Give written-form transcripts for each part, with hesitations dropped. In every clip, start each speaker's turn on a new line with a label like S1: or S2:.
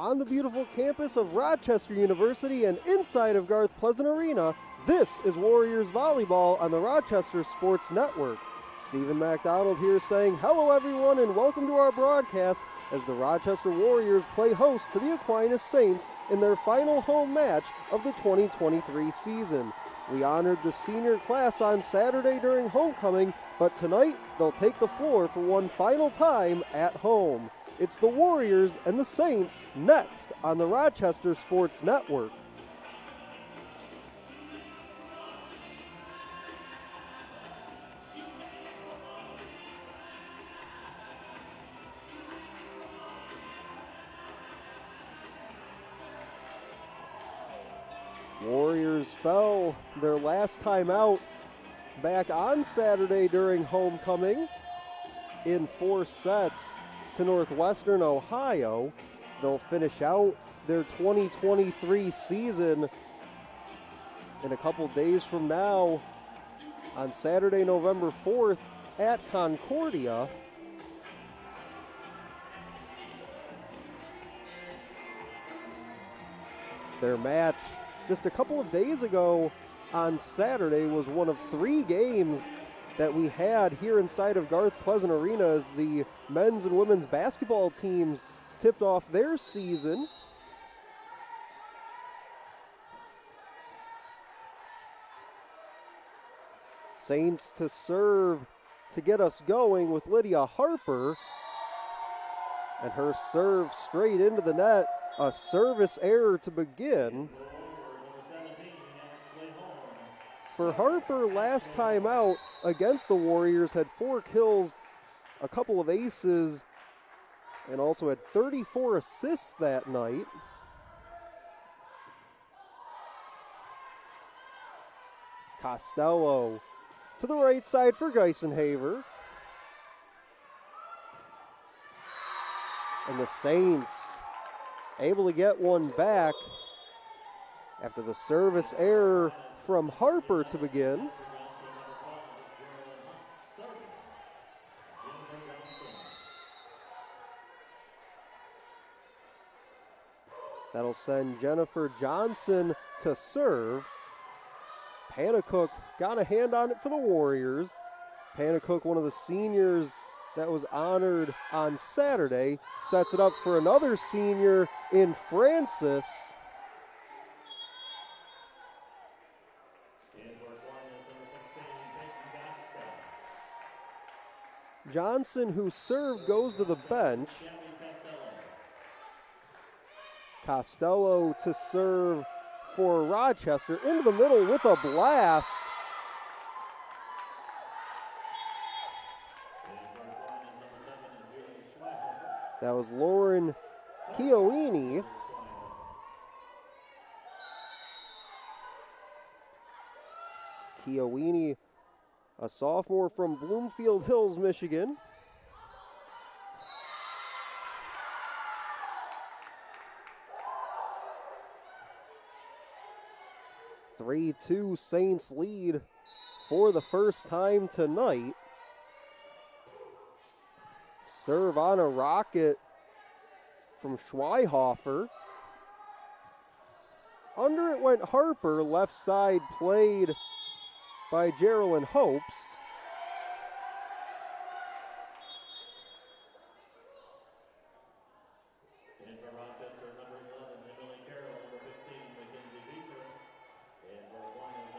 S1: on the beautiful campus of Rochester University and inside of Garth Pleasant Arena. This is Warriors Volleyball on the Rochester Sports Network. Stephen MacDonald here saying hello everyone and welcome to our broadcast as the Rochester Warriors play host to the Aquinas Saints in their final home match of the 2023 season. We honored the senior class on Saturday during homecoming, but tonight they'll take the floor for one final time at home. It's the Warriors and the Saints next on the Rochester Sports Network. Warriors fell their last time out back on Saturday during homecoming in 4 sets to Northwestern Ohio. They'll finish out their 2023 season in a couple days from now on Saturday, November 4th at Concordia. Their match just a couple of days ago on Saturday was one of 3 games that we had here inside of Garth Pleasant Arena as the men's and women's basketball teams tipped off their season. Saints to serve to get us going with Lydia Harper, and her serve straight into the net, a service error to begin. For Harper, last time out against the Warriors, had 4 kills, a couple of aces, and also had 34 assists that night. Costello to the right side for Geisenhaver. And the Saints able to get one back after the service error from Harper to begin. That'll send Jennifer Johnson to serve. Panacook got a hand on it for the Warriors. Panacook, one of the seniors that was honored on Saturday, sets it up for another senior in Francis. Johnson, who served, goes to the bench. Costello to serve for Rochester. Into the middle with a blast. That was Lauren Chioini. Chioini, a sophomore from Bloomfield Hills, Michigan. (3-2) Saints lead for the first time tonight. Serve on a rocket from Schweihofer. Under it went Harper, left side played by Geraldine Hopes.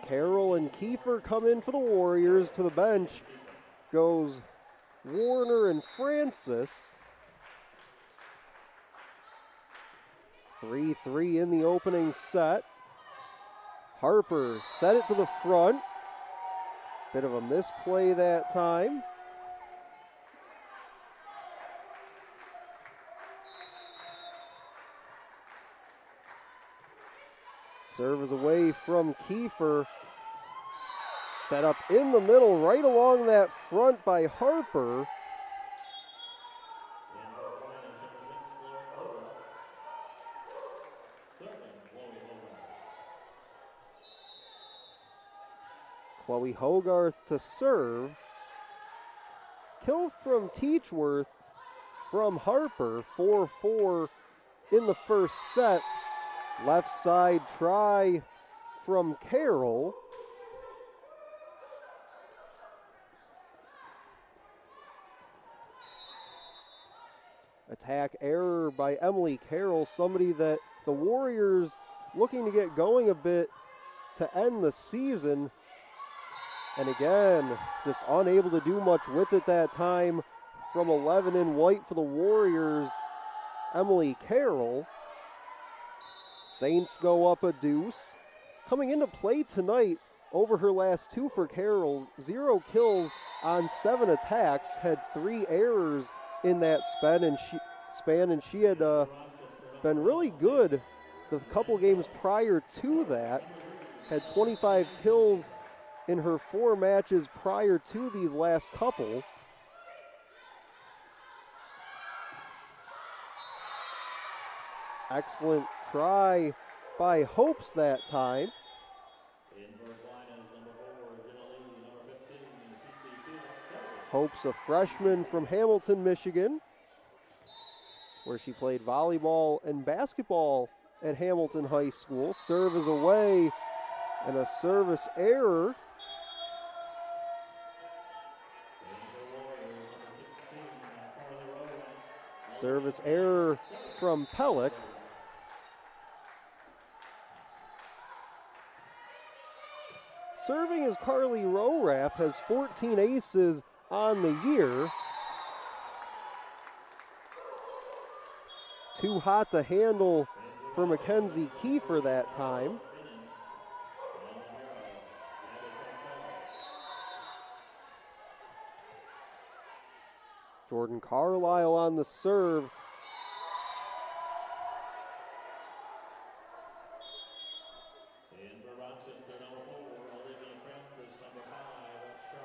S1: Carroll and Kiefer come in for the Warriors. To the bench goes Warner and Francis. 3-3 in the opening set. Harper set it to the front. Bit of a misplay that time. Serve is away from Kiefer. Set up in the middle, right along that front by Harper. Chloe Hogarth to serve. Kill from Teachworth from Harper, 4-4 in the first set. Left side try from Carroll. Attack error by Emily Carroll, somebody that the Warriors looking to get going a bit to end the season. And again, just unable to do much with it that time from 11 in white for the Warriors, Emily Carroll. Saints go up a deuce. Coming into play tonight over her last two for Carroll, 0 kills on 7 attacks, had 3 errors in that span, and she had been really good the couple games prior to that. Had 25 kills in her 4 matches prior to these last couple. Excellent try by Hopes that time. Hopes, a freshman from Hamilton, Michigan, where she played volleyball and basketball at Hamilton High School. Serve is away and a service error. Service error from Pellick. Serving is Carly Roraff, has 14 aces on the year. Too hot to handle for Mackenzie Kiefer that time. Jordan Carlisle on the serve.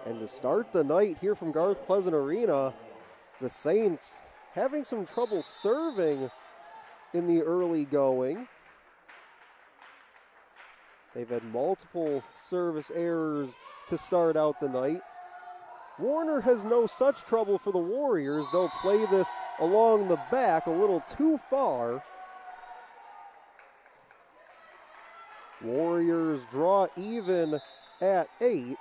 S1: And to start the night here from Garth Pleasant Arena, the Saints having some trouble serving in the early going. They've had multiple service errors to start out the night. Warner has no such trouble for the Warriors. They'll play this along the back a little too far. Warriors draw even at 8.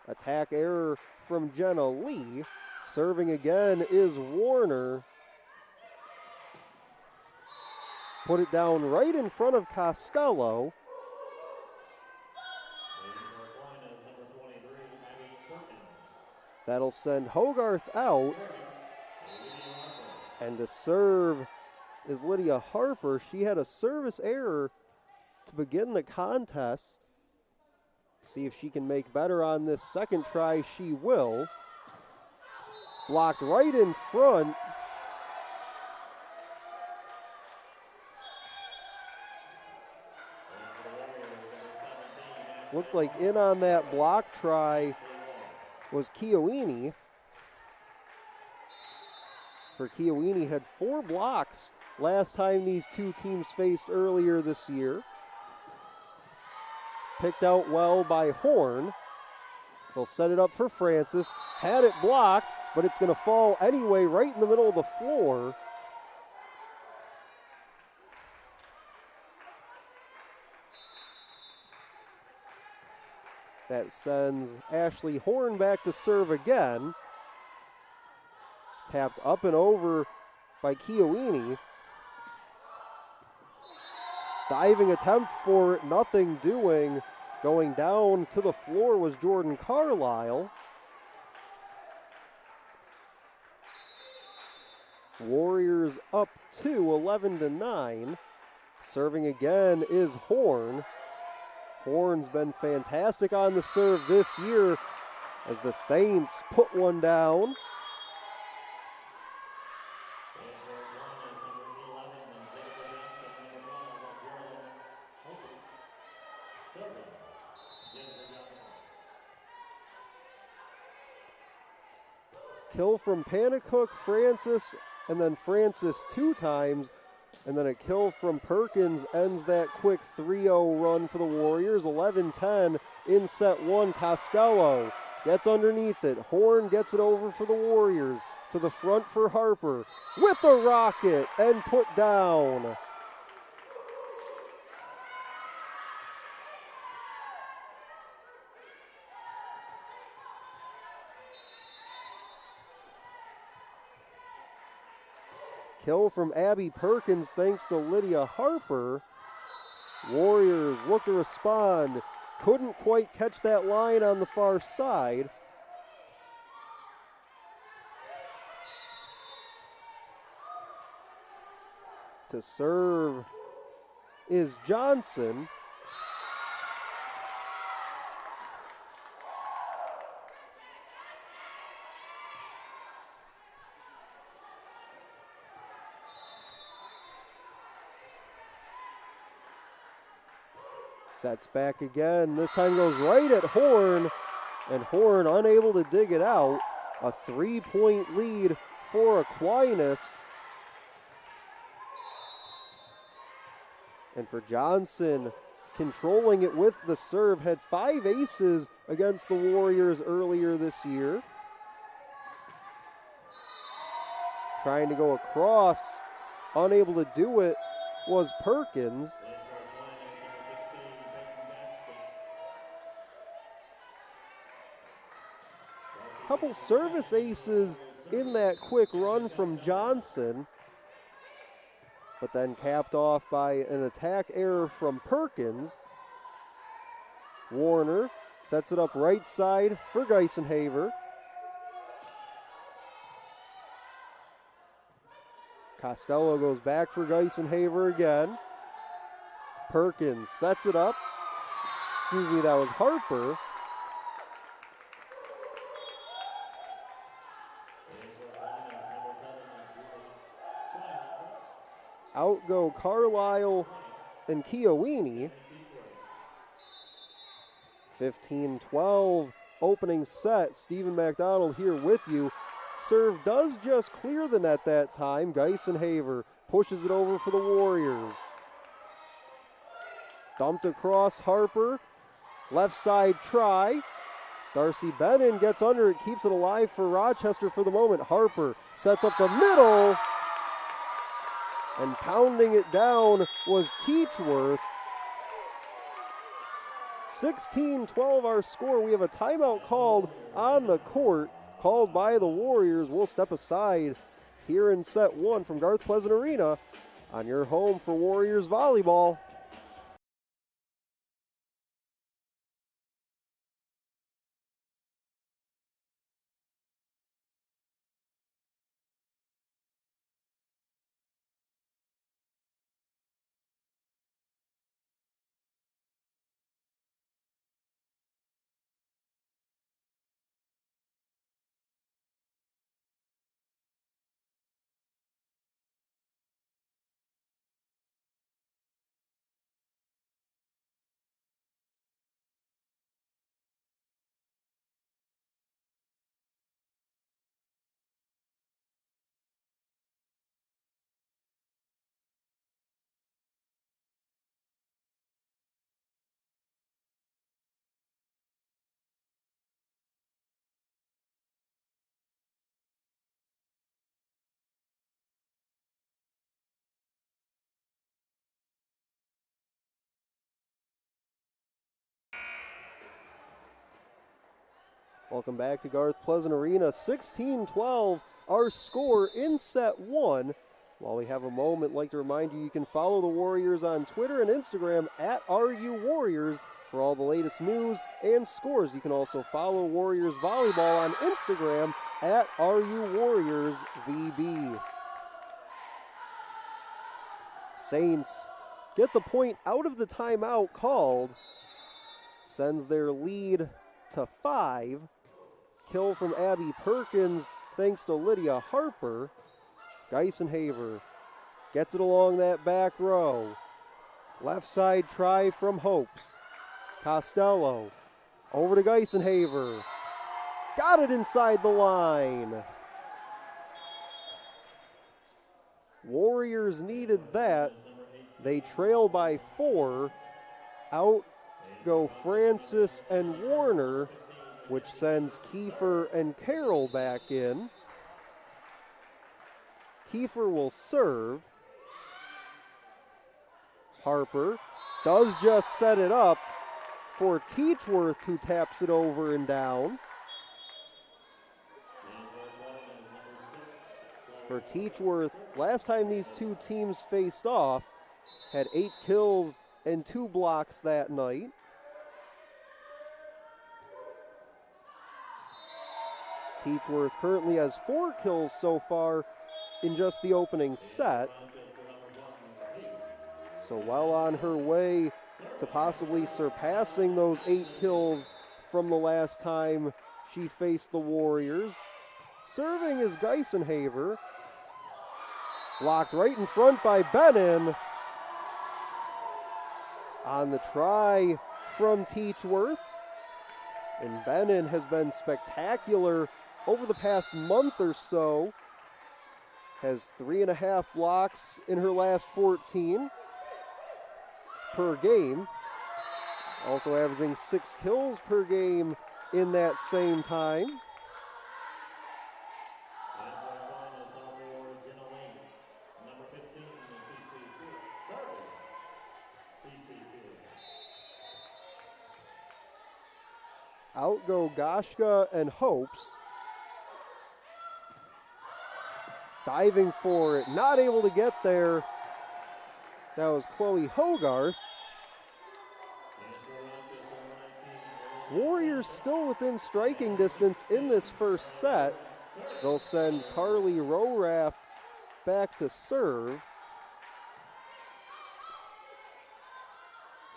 S1: Attack error from Jenna Lee. Serving again is Warner. Put it down right in front of Costello. That'll send Hogarth out. And to serve is Lydia Harper. She had a service error to begin the contest. See if she can make better on this second try. She will. Blocked right in front. Looked like in on that block try was Chiowini. For Chiowini had 4 blocks last time these two teams faced earlier this year. Picked out well by Horn. They'll set it up for Francis. Had it blocked, but it's going to fall anyway right in the middle of the floor. That sends Ashley Horn back to serve again. Tapped up and over by Chiowini. Diving attempt for it, nothing doing. Going down to the floor was Jordan Carlisle. Warriors up 2, 11-9. Serving again is Horn. Horn's been fantastic on the serve this year as the Saints put one down. Kill from Panicook, Francis, and then Francis 2 times. And then a kill from Perkins ends that quick 3-0 run for the Warriors. 11-10 in set 1. Costello gets underneath it. Horn gets it over for the Warriors. to the front for Harper with a rocket and put down. Kill from Abby Perkins thanks to Lydia Harper. Warriors look to respond. Couldn't quite catch that line on the far side. To serve is Johnson. Sets back again. This time goes right at Horn, and Horn unable to dig it out. A 3-point lead for Aquinas. And for Johnson, controlling it with the serve, had 5 aces against the Warriors earlier this year. Trying to go across, unable to do it was Perkins. Couple service aces in that quick run from Johnson, but then capped off by an attack error from Perkins. Warner sets it up right side for Geisenhaver. Costello goes back for Geisenhaver again. Perkins sets it up. Excuse me, that was Harper. Out go Carlisle and Chiowini. 15-12 opening set. Stephen McDonald here with you. Serve does just clear the net that time. Geisenhaver pushes it over for the Warriors. Dumped across Harper. Left side try. Darcy Bennon gets under it, keeps it alive for Rochester for the moment. Harper sets up the middle. And pounding it down was Teachworth. 16-12 our score. We have a timeout called on the court, called by the Warriors. We'll step aside here in set 1 from Garth Pleasant Arena on your home for Warriors Volleyball. Welcome back to Garth Pleasant Arena. 16-12 our score in set 1. While we have a moment, I'd like to remind you can follow the Warriors on Twitter and Instagram at RUWarriors for all the latest news and scores. You can also follow Warriors Volleyball on Instagram at RUWarriorsVB. Saints get the point out of the timeout called. Sends their lead to 5. Kill from Abby Perkins thanks to Lydia Harper. Geisenhaver gets it along that back row. Left side try from Hopes. Costello over to Geisenhaver. Got it inside the line. Warriors needed that. They trail by 4. Out go Francis and Warner, which sends Kiefer and Carroll back in. Kiefer will serve. Harper does just set it up for Teachworth, who taps it over and down. For Teachworth, last time these two teams faced off, had 8 kills and 2 blocks that night. Teachworth currently has 4 kills so far in just the opening set. So well on her way to possibly surpassing those 8 kills from the last time she faced the Warriors. Serving is Geisenhaver. Blocked right in front by Benin. On the try from Teachworth. And Benin has been spectacular over the past month or so. Has 3.5 blocks in her last 14 per game. Also averaging 6 kills per game in that same time. Out go Gashka and Hopes. Diving for it, not able to get there. That was Chloe Hogarth. Warriors still within striking distance in this first set. They'll send Carly Roraff back to serve.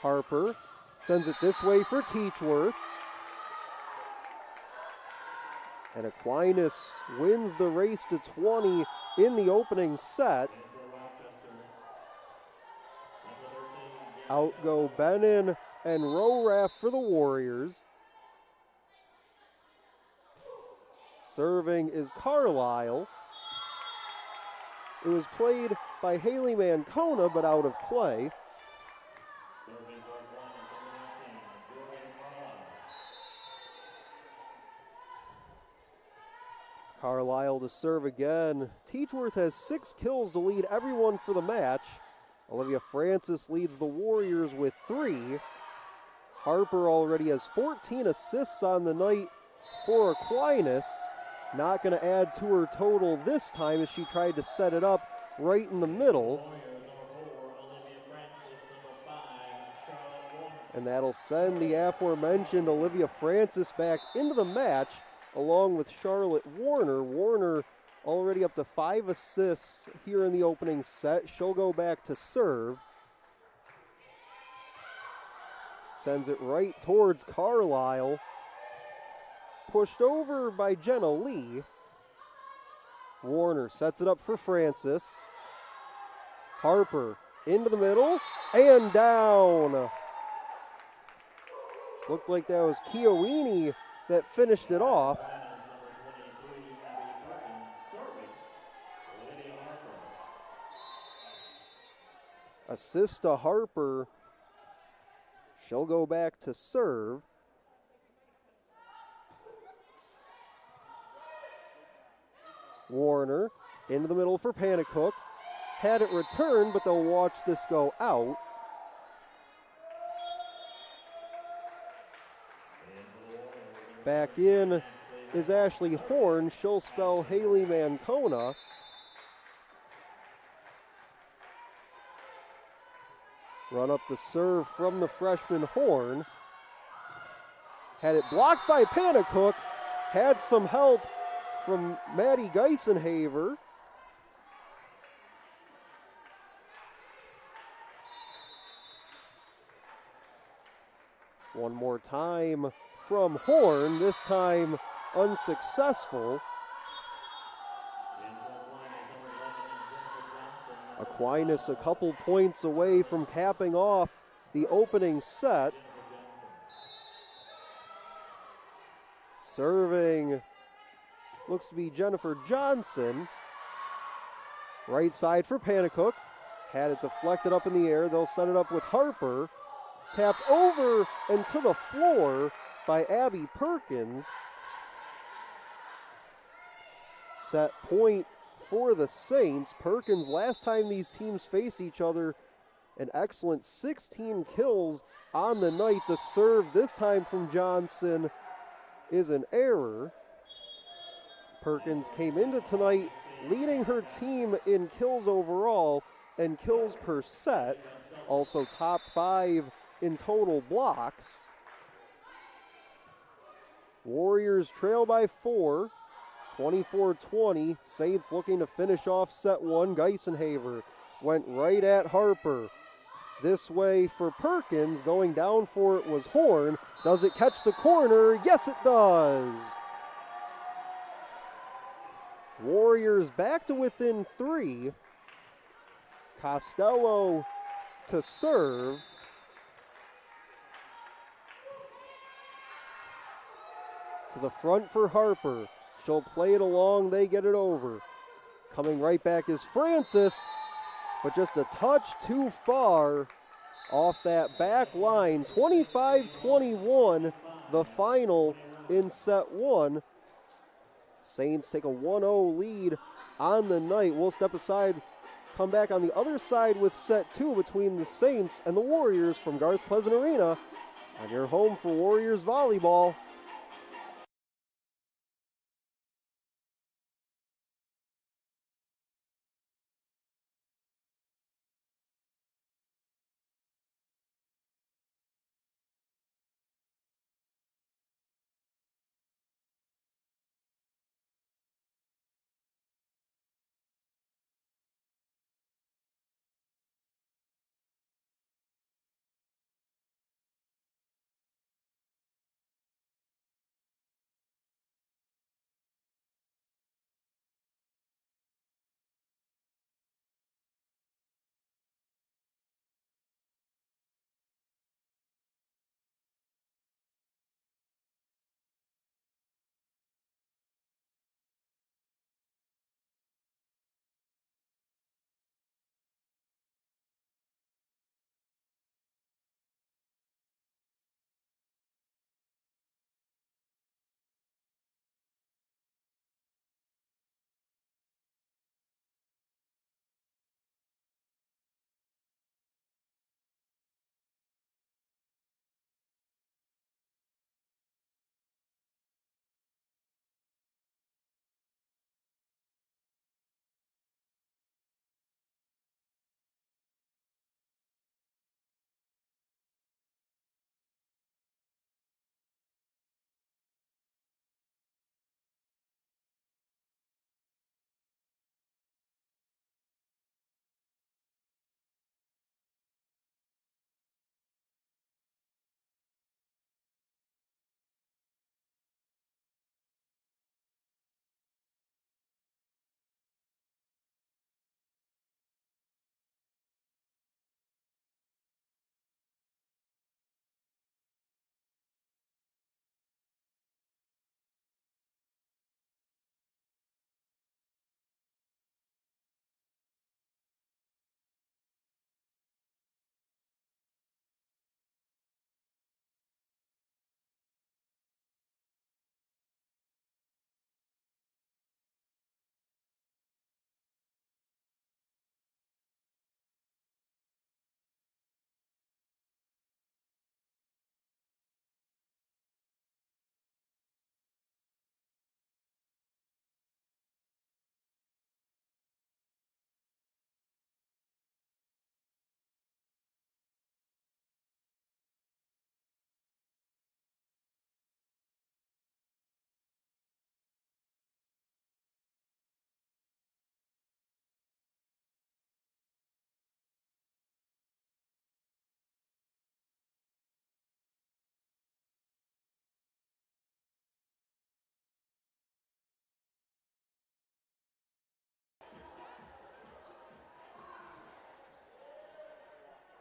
S1: Harper sends it this way for Teachworth. And Aquinas wins the race to 20 in the opening set. Out go Benin and Roraff for the Warriors. Serving is Carlisle. It was played by Haley Mancona, but out of play. Carlisle to serve again. Teachworth has 6 kills to lead everyone for the match. Olivia Francis leads the Warriors with 3. Harper already has 14 assists on the night for Aquinas. Not going to add to her total this time as she tried to set it up right in the middle. And that'll send the aforementioned Olivia Francis back into the match along with Charlotte Warner. Warner already up to 5 assists here in the opening set. She'll go back to serve. Sends it right towards Carlisle. Pushed over by Jenna Lee. Warner sets it up for Francis. Harper into the middle and down. Looked like that was Chiowini that finished it off. Assist to Harper. She'll go back to serve. Warner into the middle for Panicook. Had it returned, but they'll watch this go out. Back in is Ashley Horn. She'll spell Haley Mancona. Run up the serve from the freshman Horn. Had it blocked by Panicook. Had some help from Maddie Geisenhaver. One more time from Horn, this time unsuccessful. Aquinas a couple points away from capping off the opening set. Serving looks to be Jennifer Johnson. Right side for Panicook. Had it deflected up in the air. They'll set it up with Harper. Tapped over and to the floor by Abby Perkins. Set point for the Saints. Perkins, last time these teams faced each other, an excellent 16 kills on the night. The serve this time from Johnson is an error. Perkins came into tonight leading her team in kills overall and kills per set. Also top 5 in total blocks. Warriors trail by 4, 24-20. Saints looking to finish off set 1. Geisenhaver went right at Harper. This way for Perkins, going down for it was Horn. Does it catch the corner? Yes, it does. Warriors back to within 3. Costello to serve. To the front for Harper. She'll play it along, they get it over. Coming right back is Francis, but just a touch too far off that back line. 25-21, the final in set 1. Saints take a 1-0 lead on the night. We'll step aside, come back on the other side with set 2 between the Saints and the Warriors from Garth Pleasant Arena on your home for Warriors Volleyball.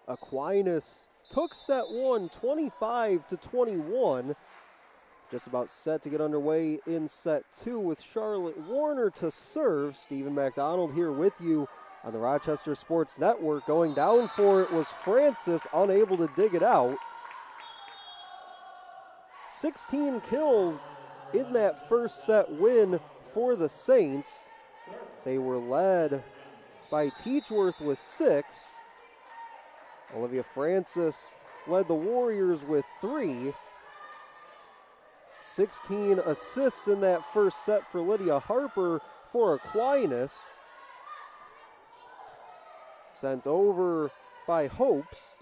S1: Aquinas took set 1, 25-21. Just about set to get underway in set 2 with Charlotte Warner to serve. Stephen McDonald here with you on the Rochester Sports Network. Going down for it was Francis, unable to dig it out. 16 kills in that first set win for the Saints. They were led by Teachworth with 6. Olivia Francis led the Warriors with 3. 16 assists in that first set for Lydia Harper for Aquinas. Sent over by Hopes.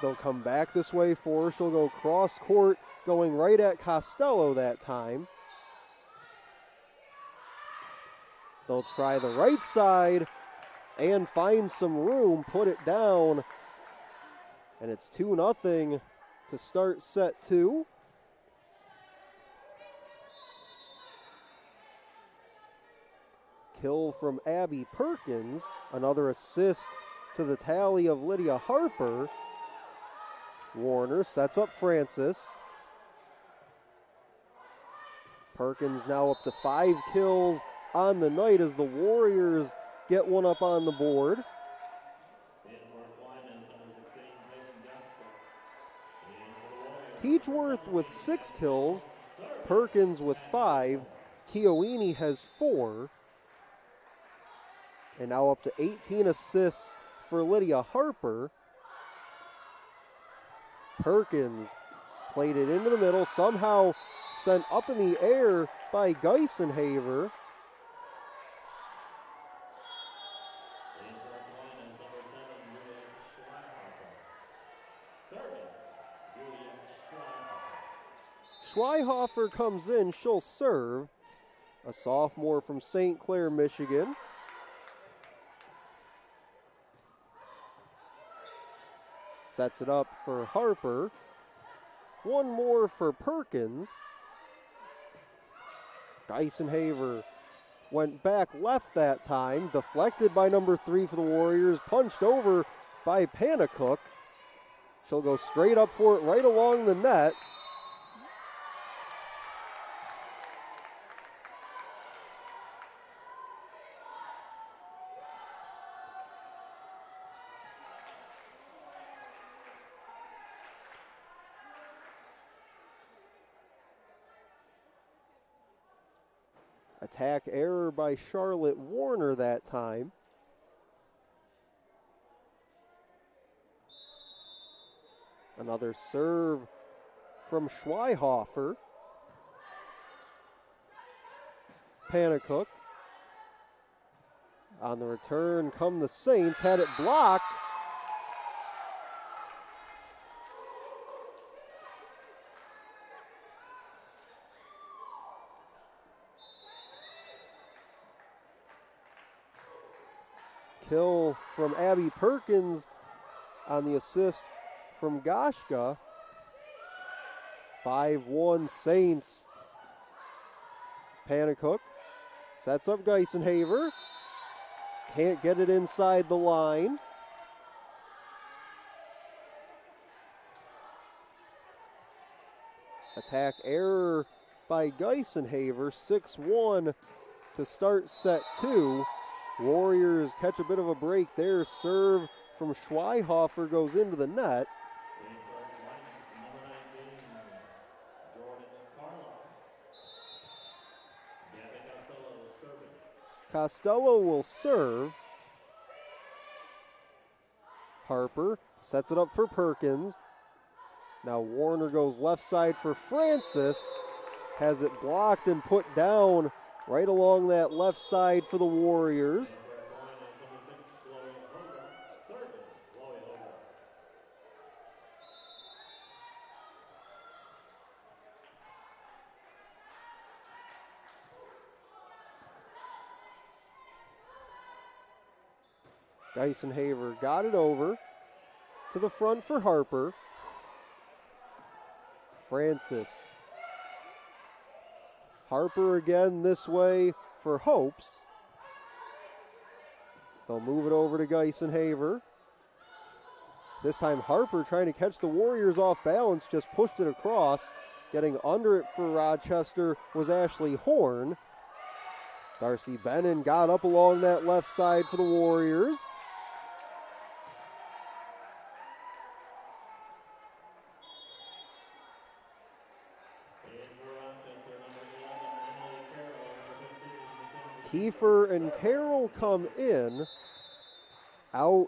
S1: They'll come back this way for her. She'll go cross court, going right at Costello that time. They'll try the right side and find some room, put it down. And it's 2-0 to start set 2. Kill from Abby Perkins. Another assist to the tally of Lydia Harper. Warner sets up Francis. Perkins now up to 5 kills on the night as the Warriors get one up on the board. Teachworth with 6 kills, Perkins with 5, Kioini has 4, and now up to 18 assists for Lydia Harper. Perkins played it into the middle, somehow sent up in the air by Geisenhaver. Schweihofer comes in, she'll serve. A sophomore from St. Clair, Michigan. Sets it up for Harper. One more for Perkins. Geisenhaver went back left that time. Deflected by number 3 for the Warriors. Punched over by Panicook. She'll go straight up for it right along the net. Attack error by Charlotte Warner that time. Another serve from Schweihofer. Panicook. On the return come the Saints, had it blocked. Kill from Abby Perkins on the assist from Goshka. 5-1 Saints. Panicook sets up Geisenhaver. Can't get it inside the line. Attack error by Geisenhaver. 6-1 to start set 2. Warriors catch a bit of a break there. Serve from Schweihofer goes into the net. Costello will serve. Harper sets it up for Perkins. Now Warner goes left side for Francis. Has it blocked and put down right along that left side for the Warriors. Geisenhaver got it over to the front for Harper. Francis. Harper again this way for Hopes. They'll move it over to Geisenhaver. This time Harper trying to catch the Warriors off balance, just pushed it across. Getting under it for Rochester was Ashley Horn. Darcy Bennon got up along that left side for the Warriors. Kiefer and Carroll come in. Out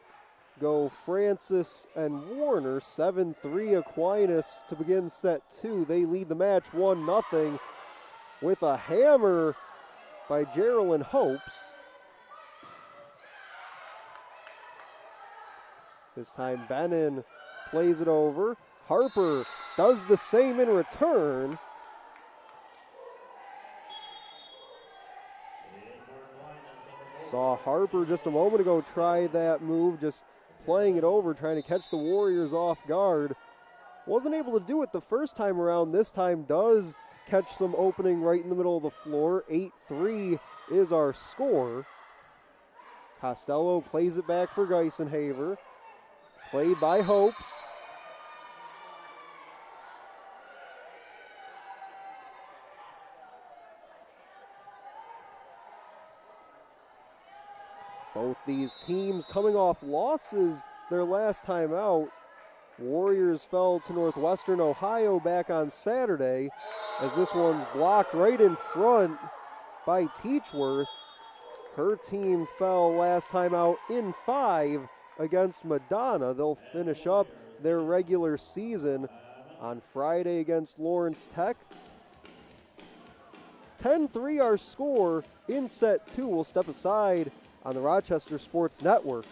S1: go Francis and Warner. 7-3 Aquinas to begin set 2. They lead the match 1-0 with a hammer by Geraldine Hopes. This time Benin plays it over. Harper does the same in return. Saw Harper just a moment ago try that move, just playing it over, trying to catch the Warriors off guard. Wasn't able to do it the first time around. This time does catch some opening right in the middle of the floor. 8-3 is our score. Costello plays it back for Geisenhaver. Played by Hopes. Both these teams coming off losses their last time out. Warriors fell to Northwestern Ohio back on Saturday, as this one's blocked right in front by Teachworth. Her team fell last time out in 5 against Madonna. They'll finish up their regular season on Friday against Lawrence Tech. 10-3 our score in set 2. We'll step aside on the Rochester Sports Network.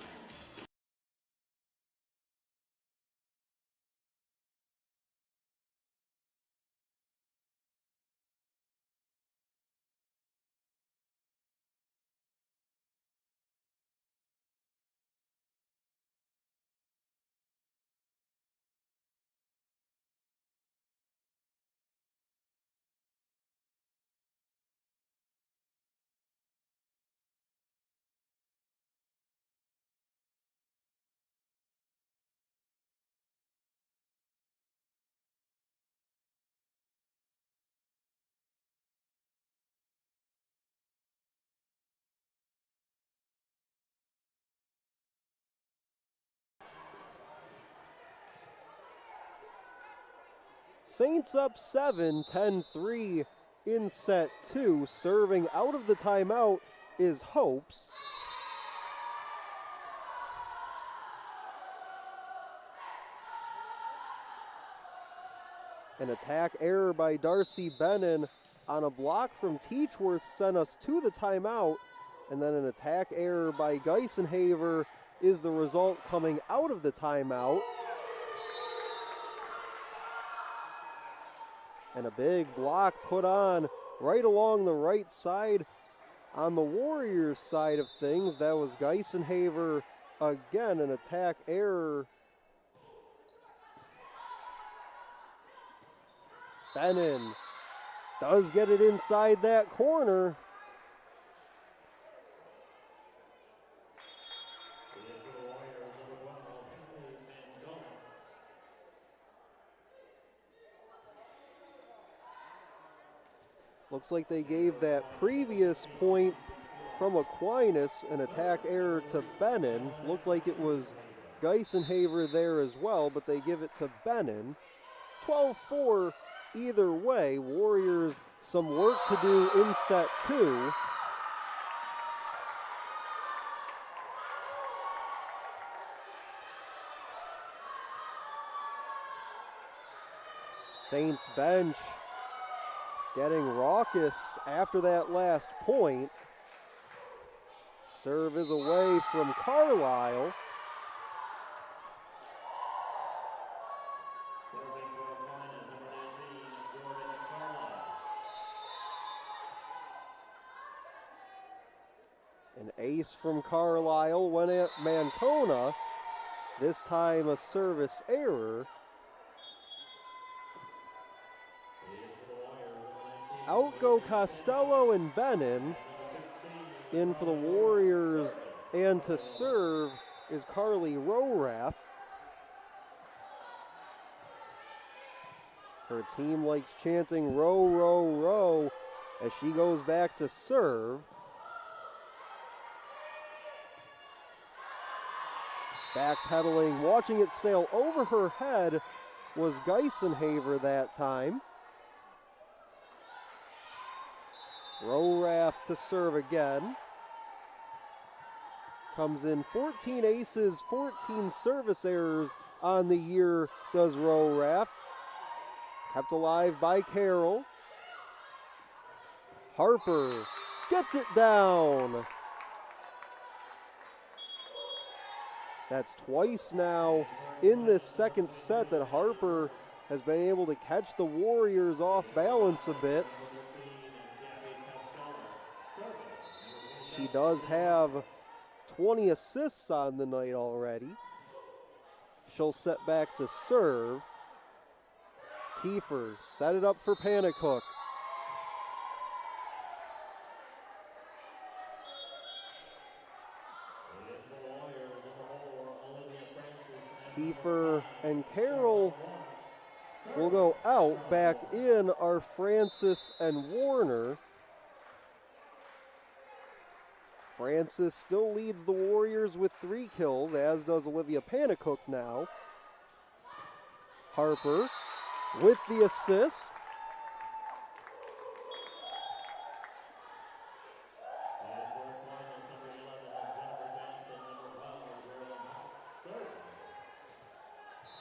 S1: Saints up 7, 10-3 in set 2. Serving out of the timeout is Hopes. An attack error by Darcy Benin on a block from Teachworth sent us to the timeout, and then an attack error by Geisenhaver is the result coming out of the timeout. And a big block put on right along the right side on the Warriors side of things. That was Geisenhaver again, an attack error. Benin does get it inside that corner. Looks like they gave that previous point from Aquinas an attack error to Benin. Looked like it was Geisenhaver there as well, but they give it to Benin. 12-4 either way. Warriors some work to do in set 2. Saints bench getting raucous after that last point. Serve is away from Carlisle. An ace from Carlisle went at Mancona. This time a service error. Out go Costello and Benin. In for the Warriors and to serve is Carly Rorath. Her team likes chanting row, row, row as she goes back to serve. Backpedaling, watching it sail over her head was Geisenhaver that time. Rorath to serve again. Comes in 14 aces, 14 service errors on the year, does Rorath. Kept alive by Carroll. Harper gets it down. That's twice now in this second set that Harper has been able to catch the Warriors off balance a bit. She does have 20 assists on the night already. She'll set back to serve. Kiefer set it up for Panicook. Kiefer and Carroll will go out. Back in are Francis and Warner. Francis still leads the Warriors with 3 kills, as does Olivia Panicook now. Harper with the assist.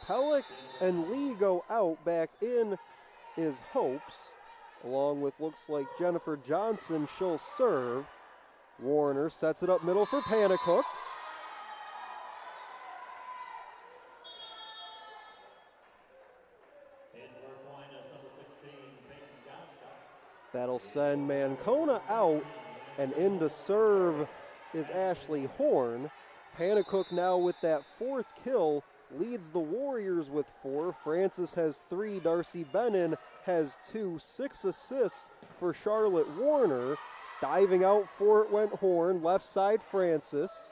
S1: Pellick and Lee go out. Back in is Hopes, along with looks like Jennifer Johnson. She'll serve. Warner sets it up middle for Panicook. That'll send Mancona out, and in to serve is Ashley Horn. Panicook now with that 4th kill leads the Warriors with 4. Francis has 3. Darcy Bennon has 2. 6 assists for Charlotte Warner. Diving out for it went Horn. Left side Francis.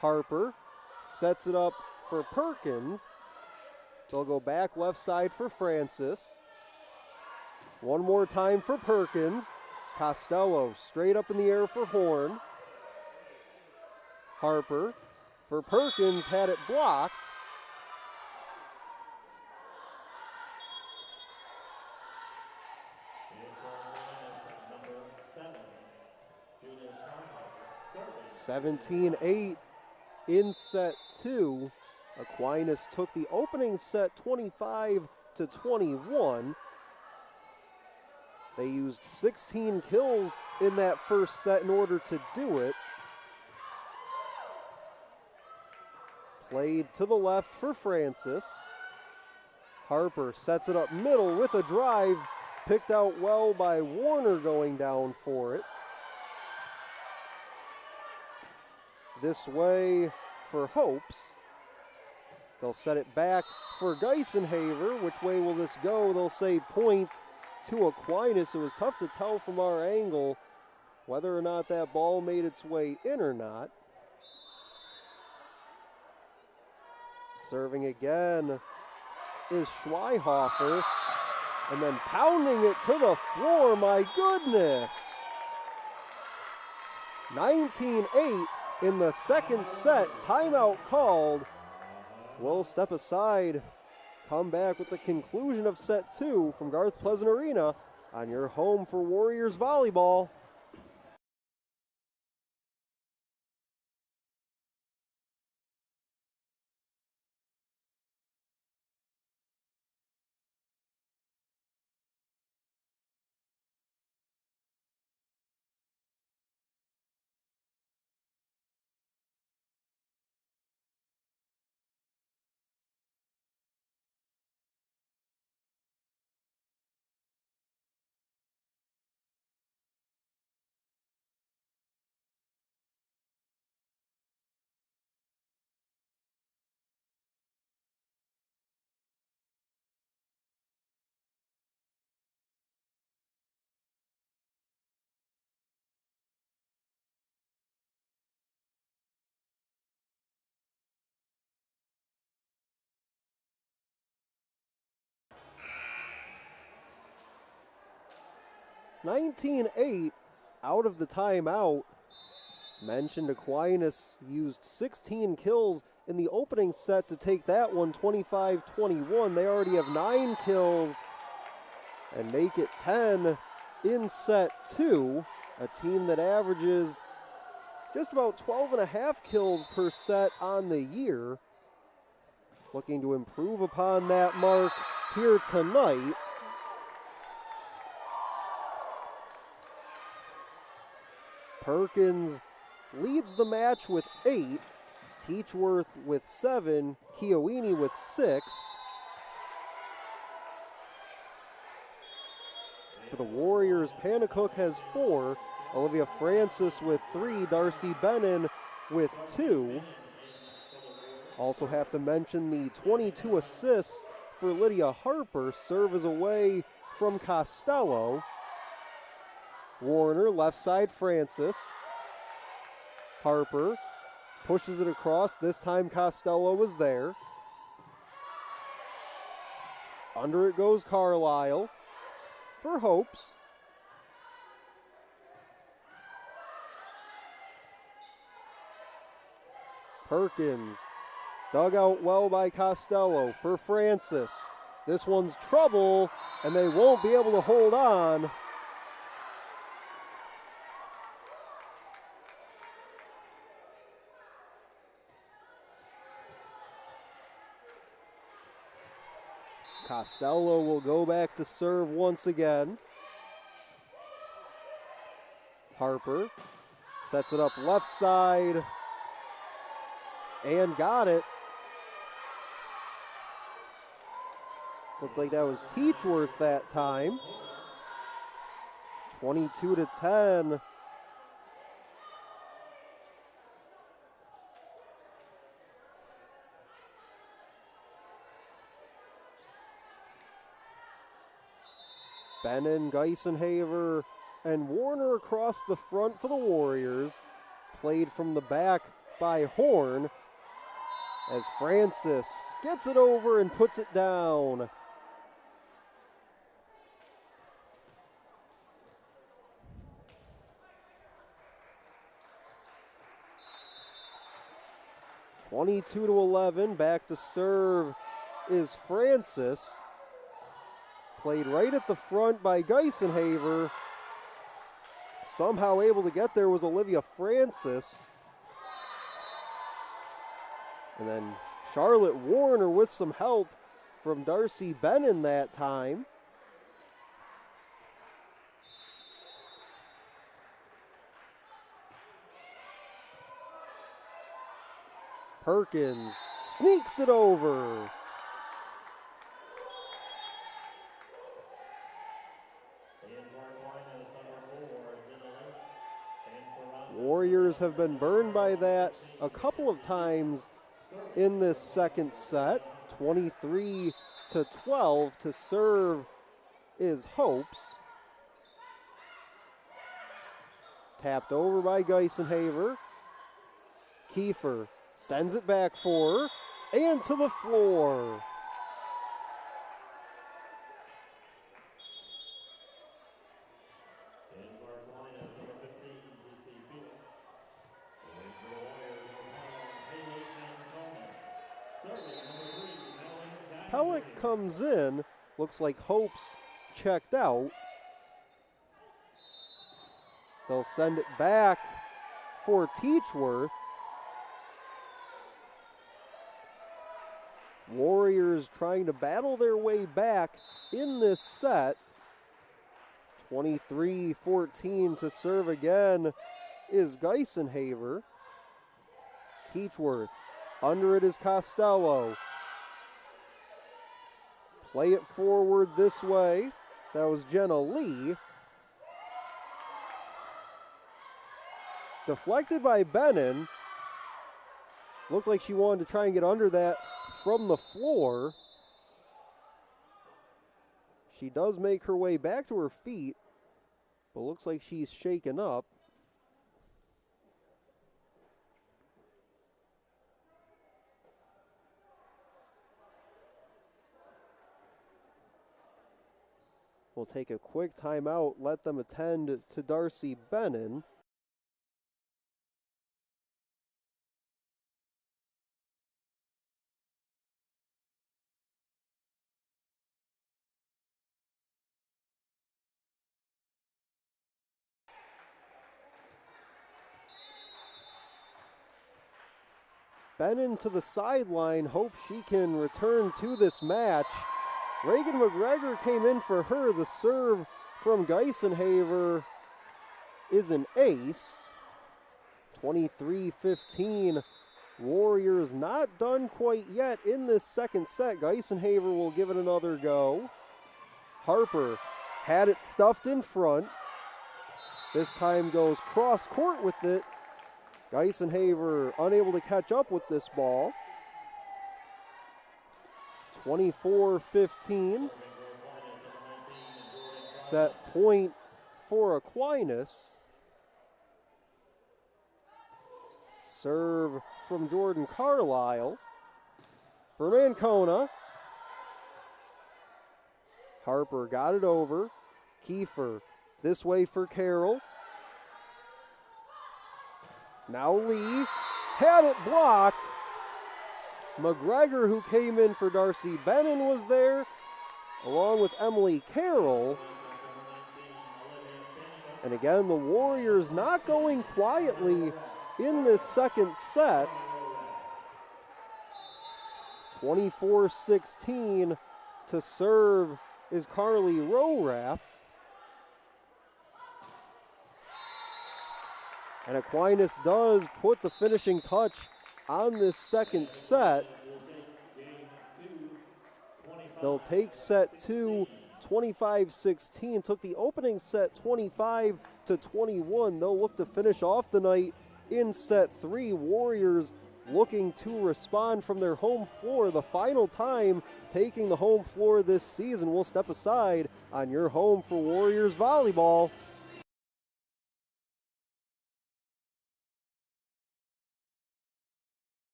S1: Harper sets it up for Perkins. They'll go back left side for Francis. One more time for Perkins. Costello straight up in the air for Horn. Harper for Perkins, had it blocked. (17-8) in set 2. Aquinas took the opening set 25-21. They used 16 kills in that first set in order to do it. Played to the left for Francis. Harper sets it up middle with a drive. Picked out well by Warner going down for it. This way for Hopes. They'll set it back for Geisenhaver. Which way will this go? They'll say point to Aquinas. It was tough to tell from our angle whether or not that ball made its way in or not. Serving again is Schweihofer, and then pounding it to the floor, my goodness. 19-8 in the second set, timeout called. We'll step aside, come back with the conclusion of set 2 from Garth Pleasant Arena on your home for Warriors Volleyball. (19-8) out of the timeout. Mentioned Aquinas used 16 kills in the opening set to take that one 25-21. They already have 9 kills and make it 10 in set 2, a team that averages just about 12.5 kills per set on the year. Looking to improve upon that mark here tonight. Perkins leads the match with 8, Teachworth with 7, Chiowini with 6. For the Warriors, Panicook has 4, Olivia Francis with 3, Darcy Bennin with 2. Also have to mention the 22 assists for Lydia Harper. Serve is away from Costello. Warner, left side, Francis. Harper pushes it across. This time Costello was there. Under it goes Carlisle for Hopes. Perkins, dug out well by Costello for Francis. This one's trouble, and they won't be able to hold on. Costello will go back to serve once again. Harper sets it up left side and got it. Looked like that was Teachworth that time. 22-10. Bennin, Geisenhaver, and Warner across the front for the Warriors. Played from the back by Horn as Francis gets it over and puts it down. (22-11). Back to serve is Francis. Played right at the front by Geisenhaver. Somehow able to get there was Olivia Francis. And then Charlotte Warner with some help from Darcy Bennin that time. Perkins sneaks it over. Warriors have been burned by that a couple of times in this second set. 23-12 to serve is Hopes. Tapped over by Geisenhaver. Kiefer sends it back for her and to the floor. Pellick comes in. Looks like Hopes checked out. They'll send it back for Teachworth. Warriors trying to battle their way back in this set. 23-14 to serve again is Geisenhaver. Teachworth, under it is Costello. Play it forward this way. That was Jenna Lee. Deflected by Bennin. Looked like she wanted to try and get under that from the floor. She does make her way back to her feet, but looks like she's shaken up. We'll take a quick timeout, let them attend to Darcy Bennin. Bennon to the sideline, hopes she can return to this match. Reagan McGregor came in for her. The serve from Geisenhaver is an ace. 23-15. Warriors not done quite yet in this second set. Geisenhaver will give it another go. Harper had it stuffed in front. This time goes cross court with it. Geisenhaver unable to catch up with this ball. 24-15. Set point for Aquinas. Serve from Jordan Carlisle. For Mancona. Harper got it over. Kiefer this way for Carroll. Now Lee had it blocked. McGregor, who came in for Darcy Bennon, was there, along with Emily Carroll. And again, the Warriors not going quietly in this second set. 24-16 to serve is Carly Roraff. And Aquinas does put the finishing touch on this second set. They'll take set two, 25-16. Took the opening set 25-21. They'll look to finish off the night in set three. Warriors looking to respond from their home floor. The final time taking the home floor this season. We'll step aside on your home for Warriors Volleyball.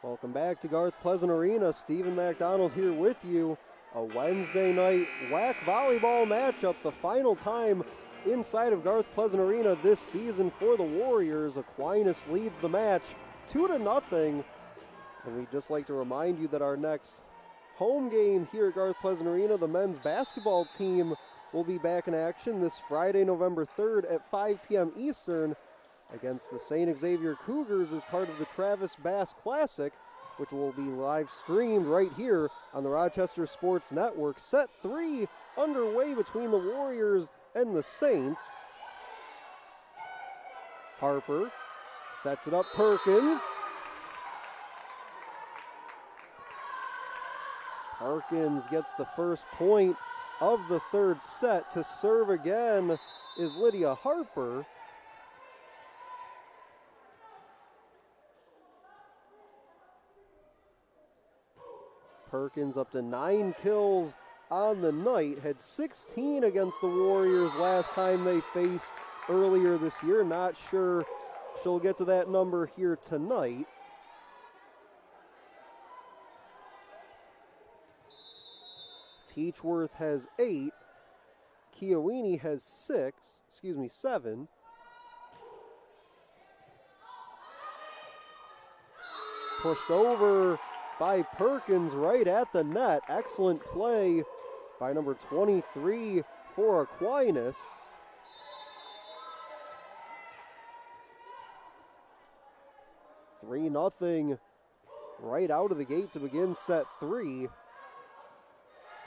S1: Welcome back to Garth Pleasant Arena. Stephen McDonald here with you. A Wednesday night WAC volleyball matchup, the final time inside of Garth Pleasant Arena this season for the Warriors. Aquinas leads the match 2-0. And we'd just like to remind you that our next home game here at Garth Pleasant Arena, the men's basketball team will be back in action this Friday, November 3rd at 5 p.m. Eastern against the St. Xavier Cougars as part of the Travis Bass Classic, which will be live streamed right here on the Rochester Sports Network. Set 3 underway between the Warriors and the Saints. Harper sets it up. Perkins. Perkins gets the first point of the third set. To serve again is Lydia Harper. Perkins up to 9 kills on the night. Had 16 against the Warriors last time they faced earlier this year. Not sure she'll get to that number here tonight. Teachworth has 8. Chiowini has 7. Pushed over by Perkins right at the net. Excellent play by number 23 for Aquinas. Three 0 right out of the gate to begin set 3.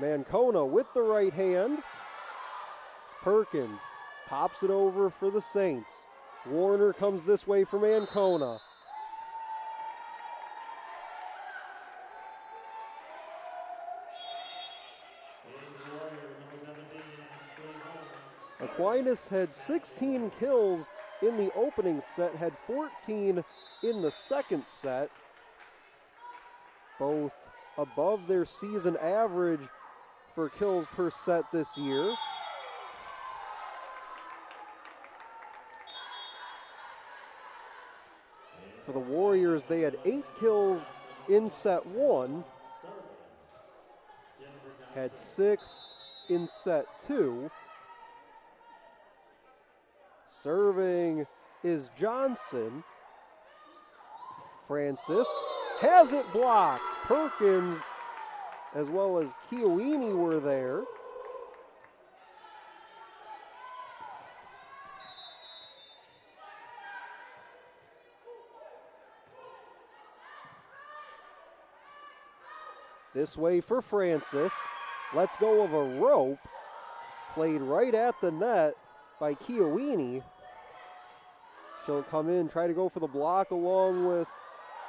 S1: Mancona with the right hand. Perkins pops it over for the Saints. Warner comes this way for Mancona. Aquinas had 16 kills in the opening set, had 14 in the second set, both above their season average for kills per set this year. For the Warriors, they had 8 kills in set 1, had 6 in set 2. Serving is Johnson. Francis has it blocked. Perkins as well as Chiowini were there. This way for Francis. Lets go of a rope. Played right at the net by Chiowini. She'll come in, try to go for the block along with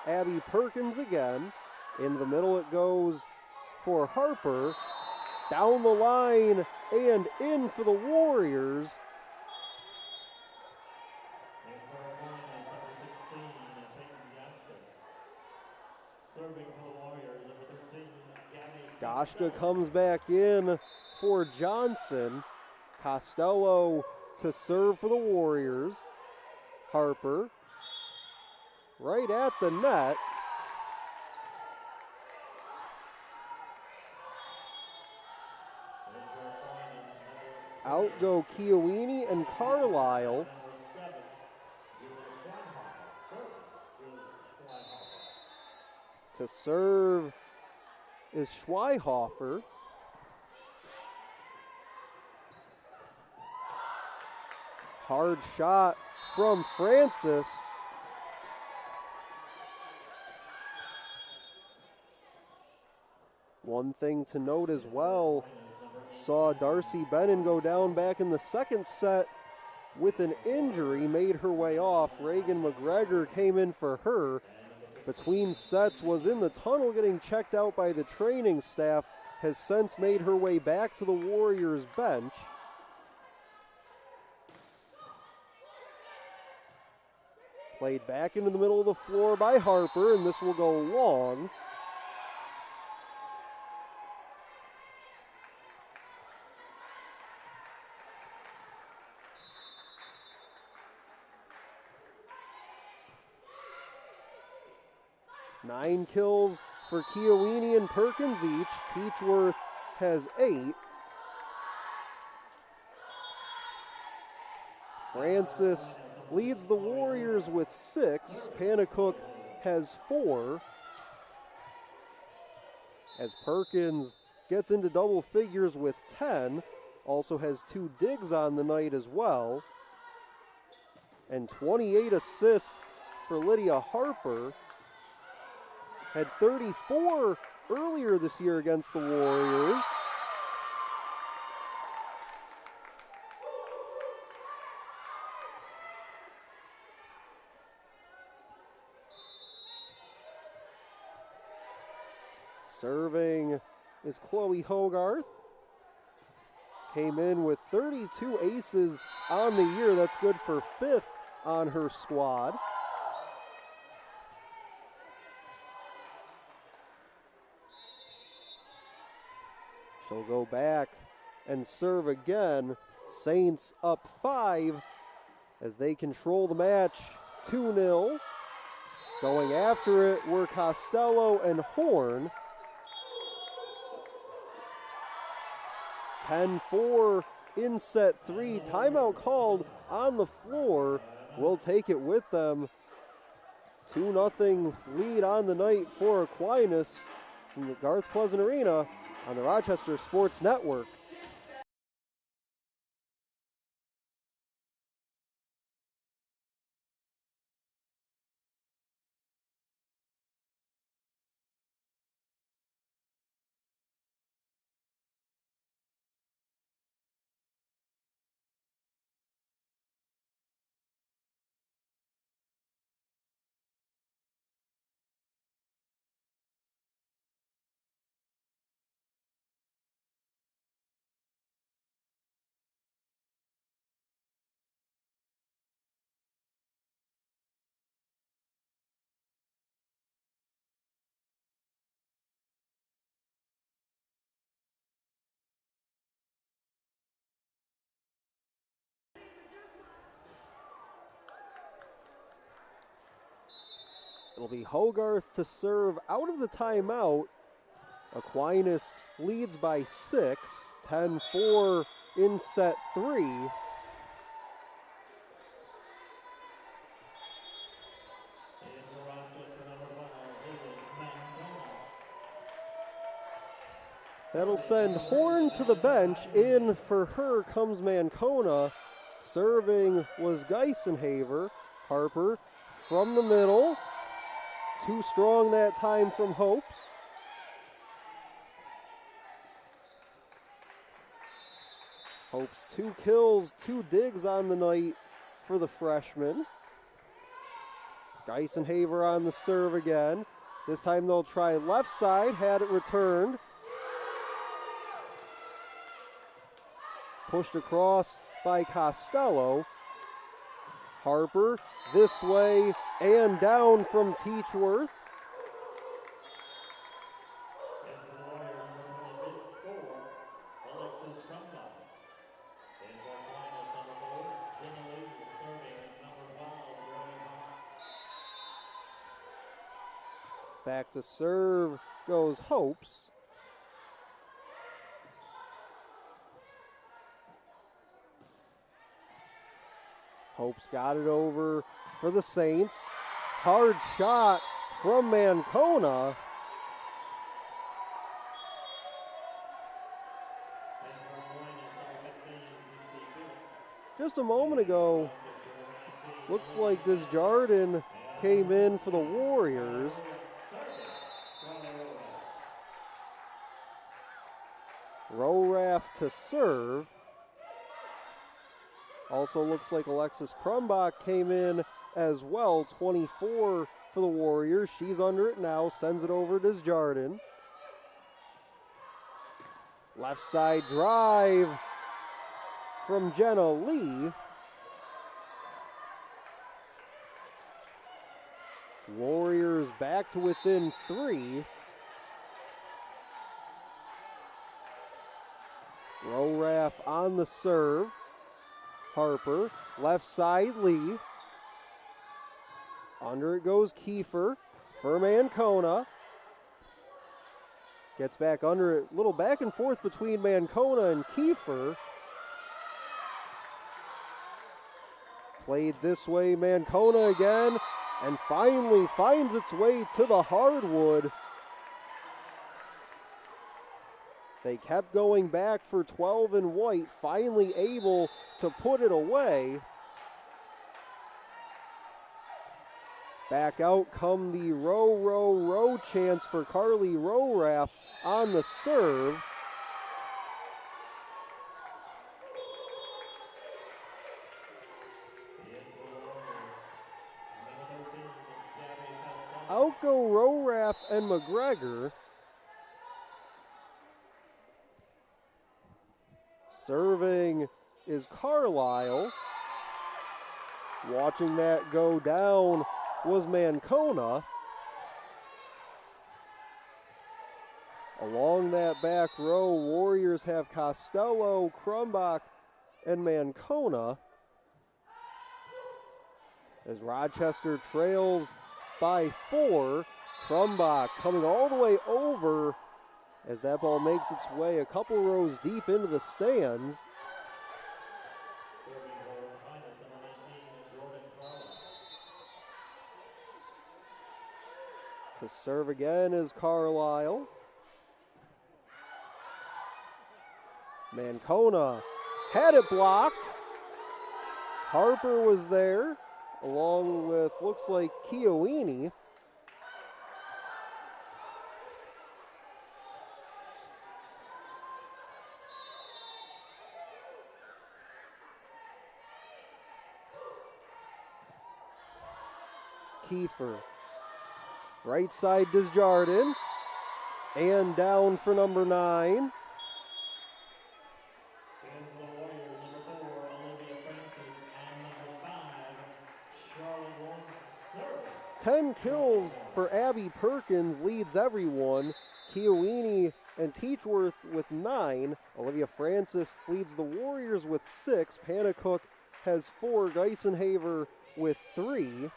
S1: Abby Perkins again. In the middle it goes for Harper. Down the line and in for the Warriors. Goshka comes back in for Johnson. Costello to serve for the Warriors. Harper right at the net. Out go Chiowini and Carlisle. To serve is Schweihofer. Hard shot from Francis. One thing to note as well, saw Darcy Bennon go down back in the second set with an injury, made her way off. Reagan McGregor came in for her. Between sets was in the tunnel getting checked out by the training staff, has since made her way back to the Warriors bench. Played back into the middle of the floor by Harper, and this will go long. Nine kills for Chiowini and Perkins each. Teachworth has 8. Francis leads the Warriors with 6. Panicook has 4. As Perkins gets into double figures with 10. Also has 2 digs on the night as well. and 28 assists for Lydia Harper. Had 34 earlier this year against the Warriors. Serving is Chloe Hogarth. Came in with 32 aces on the year. That's good for 5th on her squad. She'll go back and serve again. Saints up 5 as they control the match 2-0. Going after it were Costello and Horn. 10-4 in set 3. Timeout called on the floor. We'll take it with them. 2-0 lead on the night for Aquinas from the Garth Pleasant Arena on the Rochester Sports Network. It'll be Hogarth to serve out of the timeout. Aquinas leads by 6, 10-4 in set 3. That'll send Horn to the bench. In for her comes Mancona. Serving was Geisenhaver. Harper from the middle. Too strong that time from Hopes. Hopes 2 kills, 2 digs on the night for the freshman. Geisenhaver on the serve again. This time they'll try left side, had it returned. Pushed across by Costello. Harper this way and down from Teachworth. Back to serve goes Hopes. Hopes got it over for the Saints. Hard shot from Mancona. Just a moment ago, looks like Desjardins came in for the Warriors. Rowraff to serve. Also looks like Alexis Krumbach came in as well, 24 for the Warriors. She's under it now, sends it over to Desjardins. Left side drive from Jenna Lee. Warriors back to within 3. Rowraff on the serve. Harper, left side Lee. Under it goes Kiefer for Mancona. Gets back under it, little back and forth between Mancona and Kiefer. Played this way, Mancona again, and finally finds its way to the hardwood. They kept going back for 12 in white, finally able to put it away. Back out come the row, row, row chants for Carly Rowraff on the serve. Out go Rowraff and McGregor. Serving is Carlisle. Watching that go down was Mancona. Along that back row, Warriors have Costello, Crumbach, and Mancona. As Rochester trails by 4, Crumbach coming all the way over as that ball makes its way a couple rows deep into the stands. To serve again is Carlisle. Mancona had it blocked. Harper was there, along with, looks like, Chiowini. Kiefer. Right side Desjardins. And down for number 9. 10 kills for Abby Perkins, leads everyone. Chiowini and Teachworth with 9. Olivia Francis leads the Warriors with 6. Panacook has 4. Geisenhaver with 3.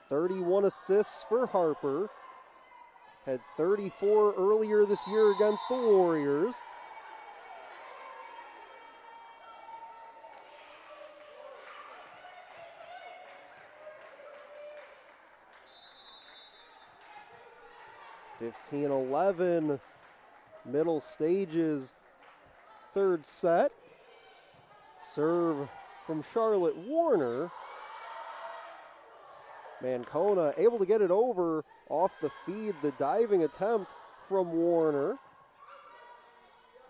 S1: 31 assists for Harper. Had 34 earlier this year against the Warriors. (15-11) middle stages, third set. Serve from Charlotte Warner. Mancona able to get it over off the feed, the diving attempt from Warner.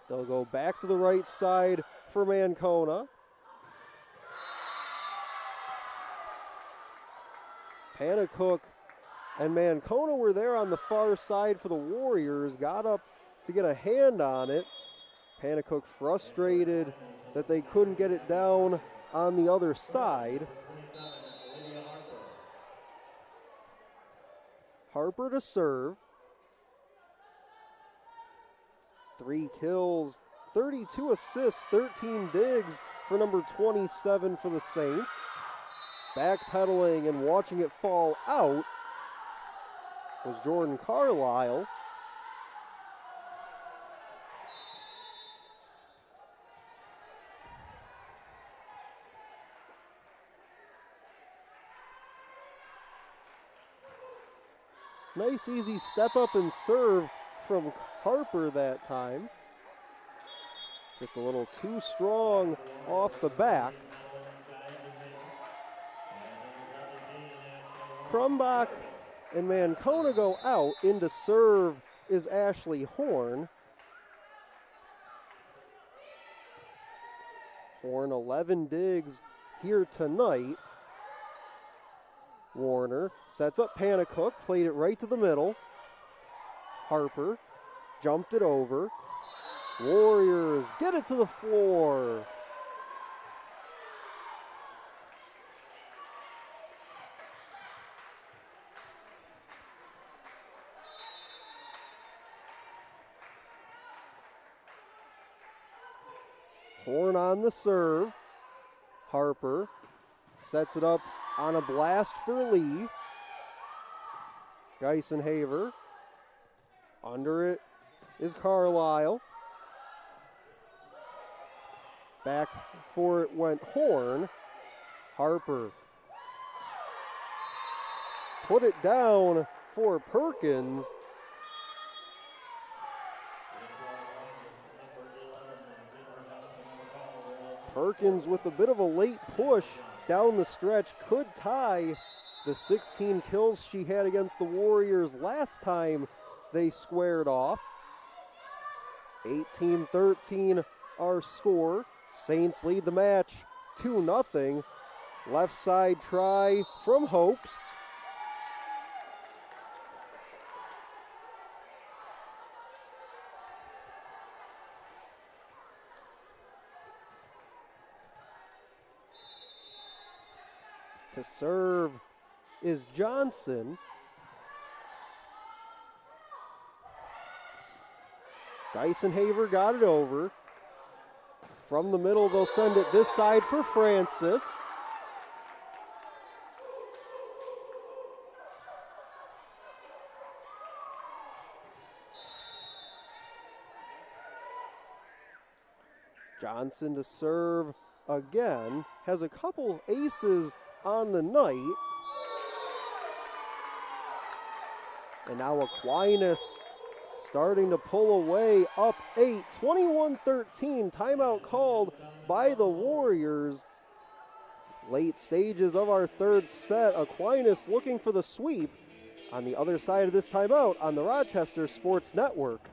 S1: They'll go back to the right side for Mancona. Panacook and Mancona were there on the far side for the Warriors, got up to get a hand on it. Panacook frustrated that they couldn't get it down on the other side. Harper to serve. 3 kills, 32 assists, 13 digs for number 27 for the Saints. Backpedaling and watching it fall out was Jordan Carlisle. Nice easy step up and serve from Harper that time. Just a little too strong off the back. Crumbach and Mancona go out. In to serve is Ashley Horn. Horn 11 digs here tonight. Warner sets up Panacook, played it right to the middle. Harper jumped it over. Warriors get it to the floor. Horn on the serve. Harper sets it up on a blast for Lee. Geisenhaver. Under it is Carlisle. Back for it went Horn. Harper put it down for Perkins. Perkins with a bit of a late push down the stretch could tie the 16 kills she had against the Warriors last time they squared off. 18-13 our score. Saints lead the match 2-0. Left side try from Hopes. To serve is Johnson. Geisenhaver got it over. From the middle, they'll send it this side for Francis. Johnson to serve again. Has a couple aces on the night. And now Aquinas starting to pull away, up 8, 21-13. Timeout called by the Warriors. Late stages of our third set. Aquinas looking for the sweep on the other side of this timeout on the Rochester Sports Network.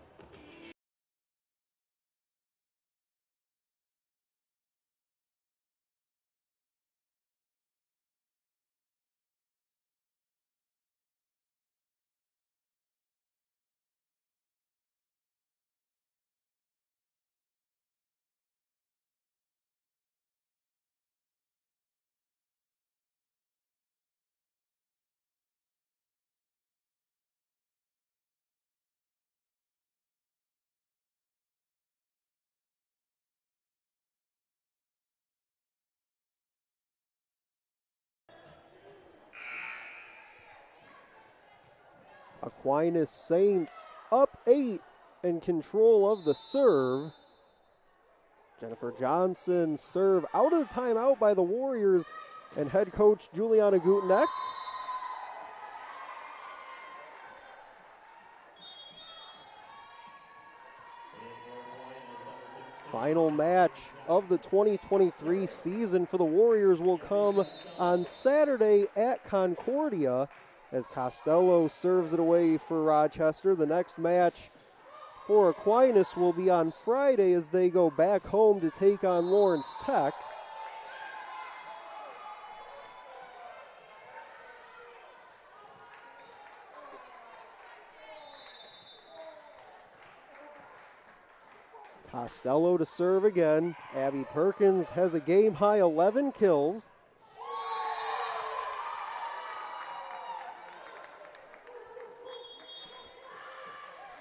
S1: Aquinas Saints up 8 in control of the serve. Jennifer Johnson serve out of the timeout by the Warriors and head coach Juliana Gutenecht. Final match of the 2023 season for the Warriors will come on Saturday at Concordia as Costello serves it away for Rochester. The next match for Aquinas will be on Friday as they go back home to take on Lawrence Tech. Costello to serve again. Abby Perkins has a game-high 11 kills.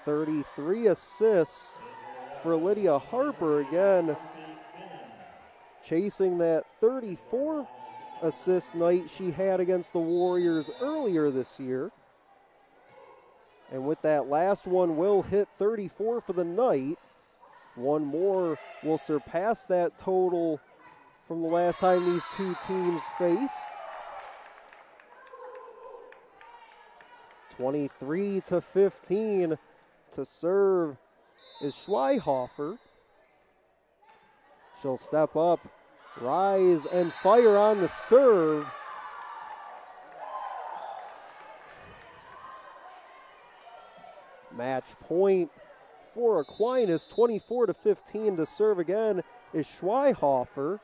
S1: .33 assists for Lydia Harper again, chasing that 34 assist night she had against the Warriors earlier this year. And with that last one, will hit 34 for the night. One more will surpass that total from the last time these two teams faced. 23-15 to serve is Schweihofer. She'll step up, rise, and fire on the serve. Match point for Aquinas, 24-15 to serve again is Schweihofer.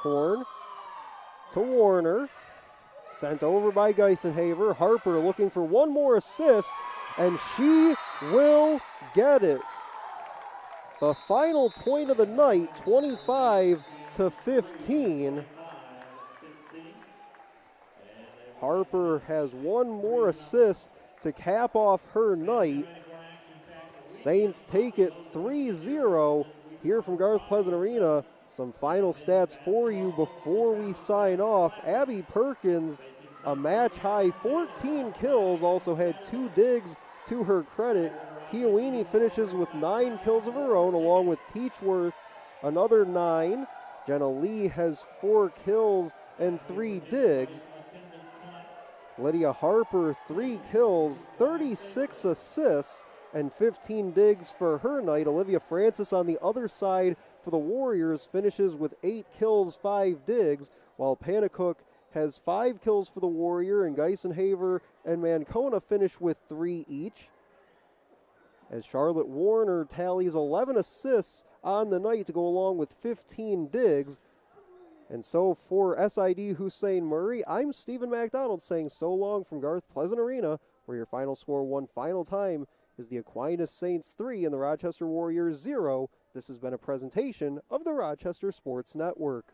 S1: Horn to Warner. Sent over by Geisenhaver. Harper looking for one more assist, and she will get it. The final point of the night, 25-15. Harper has one more assist to cap off her night. Saints take it 3-0 here from Garth Pleasant Arena. Some final stats for you before we sign off. Abby Perkins, a match-high 14 kills, also had 2 digs to her credit. Kiowini finishes with 9 kills of her own, along with Teachworth, another 9. Jenna Lee has 4 kills and 3 digs. Lydia Harper, 3 kills, 36 assists, and 15 digs for her night. Olivia Francis on the other side for the Warriors finishes with 8 kills, 5 digs, while Panacook has 5 kills for the Warrior, and Geisenhaver and Mancona finish with 3 each. As Charlotte Warner tallies 11 assists on the night to go along with 15 digs. And so for SID Hussein Murray, I'm Stephen MacDonald saying so long from Garth Pleasant Arena, where your final score one final time is the Aquinas Saints 3 and the Rochester Warriors 0. This has been a presentation of the Rochester Sports Network.